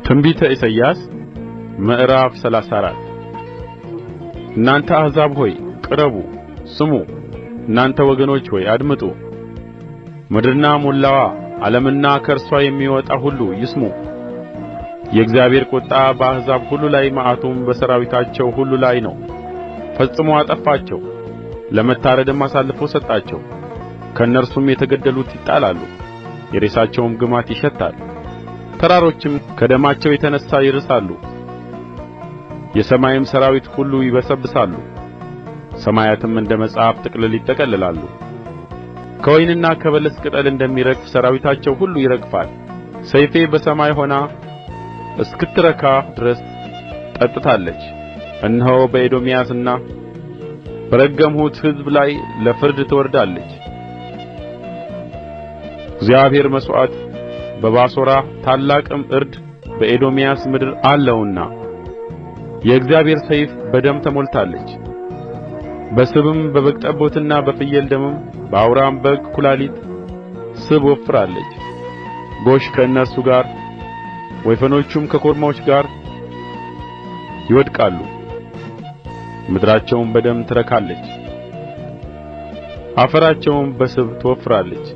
ትንቢተ ኢሳይያስ ምዕራፍ 34 እናንተ አሕዛብ ሆይ ቅረቡ ስሙ፣ እናንተ ወገኖች ሆይ አድምጡ። ምድርና ሞላዋ ዓለምና ከእርሷ የሚወጣ ሁሉ ይስሙ። የእግዚአብሔር ቍጣ በአሕዛብ ሁሉ ላይ መዓቱም በሠራዊታቸው ሁሉ ላይ ነው። ፈጽሞ አጠፋቸው፣ ለመታረድም አሳልፎ ሰጣቸው። ከእነርሱም የተገደሉት ይጣላሉ፣ የሬሳቸውም ግማት ይሸታል። ተራሮችም ከደማቸው የተነሣ ይርሳሉ፣ የሰማይም ሠራዊት ሁሉ ይበሰብሳሉ። ሰማያትም እንደ መጽሐፍ ጥቅልል ይጠቀልላሉ። ከወይንና ከበለስ ቅጠል እንደሚረግፍ ሠራዊታቸው ሁሉ ይረግፋል። ሰይፌ በሰማይ ሆና እስክትረካ ድረስ ጠጥታለች። እነሆ በኤዶምያስና በረገምሁት ሕዝብ ላይ ለፍርድ ትወርዳለች። እግዚአብሔር መሥዋዕት በባሶራ ታላቅም እርድ በኤዶምያስ ምድር አለውና የእግዚአብሔር ሰይፍ በደም ተሞልታለች። በስብም በበግ ጠቦትና በፍየል ደምም በአውራም በግ ኵላሊት ስብ ወፍራለች። ጎሽ ከእነርሱ ጋር ወይፈኖቹም ከኮርማዎች ጋር ይወድቃሉ። ምድራቸውም በደም ትረካለች፣ አፈራቸውም በስብ ትወፍራለች።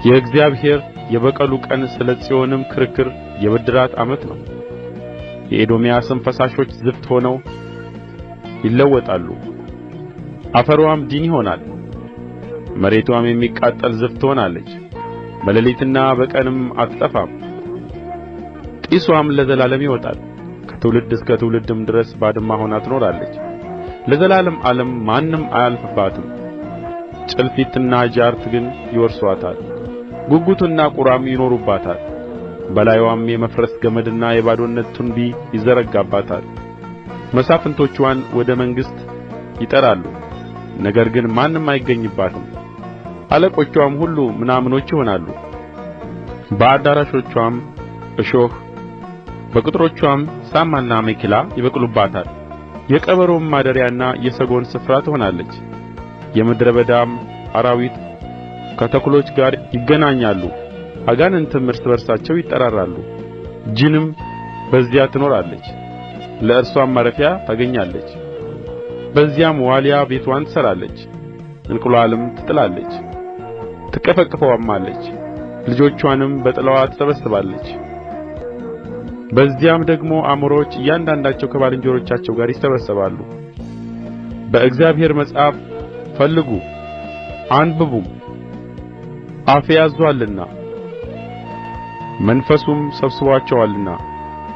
የእግዚአብሔር የበቀሉ ቀን ስለ ጽዮንም ክርክር የብድራት ዓመት ነው። የኤዶምያስም ፈሳሾች ዝፍት ሆነው ይለወጣሉ፣ አፈርዋም ዲን ይሆናል። መሬትዋም የሚቃጠል ዝፍት ትሆናለች፣ በሌሊትና በቀንም አትጠፋም። ጢስዋም ለዘላለም ይወጣል፣ ከትውልድ እስከ ትውልድም ድረስ ባድማ ሆና ትኖራለች። ለዘላለም ዓለም ማንም አያልፍባትም። ጭልፊትና ጃርት ግን ይወርሱአታል፣ ጉጉትና ቁራም ይኖሩባታል። በላይዋም የመፍረስ ገመድና የባዶነት ቱንቢ ይዘረጋባታል። መሳፍንቶችዋን ወደ መንግሥት ይጠራሉ፣ ነገር ግን ማንም አይገኝባትም። አለቆችዋም ሁሉ ምናምኖች ይሆናሉ። በአዳራሾችዋም እሾህ በቅጥሮችዋም ሳማና አሜከላ ይበቅሉባታል። የቀበሮም ማደሪያና የሰጎን ስፍራ ትሆናለች። የምድረ በዳም አራዊት ከተኩሎች ጋር ይገናኛሉ፣ አጋንንትም እርስ በርሳቸው ይጠራራሉ። ጅንም በዚያ ትኖራለች፣ ለእርሷም ማረፊያ ታገኛለች። በዚያም ዋሊያ ቤትዋን ትሠራለች፣ እንቍላልም ትጥላለች፣ ትቀፈቅፈውማለች፣ ልጆቿንም በጥላዋ ትሰበስባለች። በዚያም ደግሞ አሞራዎች እያንዳንዳቸው ከባልንጀሮቻቸው ጋር ይሰበሰባሉ። በእግዚአብሔር መጽሐፍ ፈልጉ አንብቡም፣ አፌ አዝዞአልና መንፈሱም ሰብስቦአቸዋልና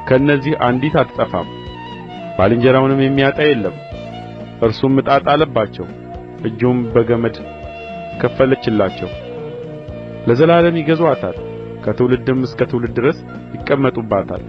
ከእነዚህ አንዲት አትጠፋም። ባልንጀራውንም የሚያጣ የለም። እርሱም ዕጣ ጣለባቸው፣ እጁም በገመድ ከፈለችላቸው። ለዘላለም ይገዙአታል፣ ከትውልድም እስከ ትውልድ ድረስ ይቀመጡባታል።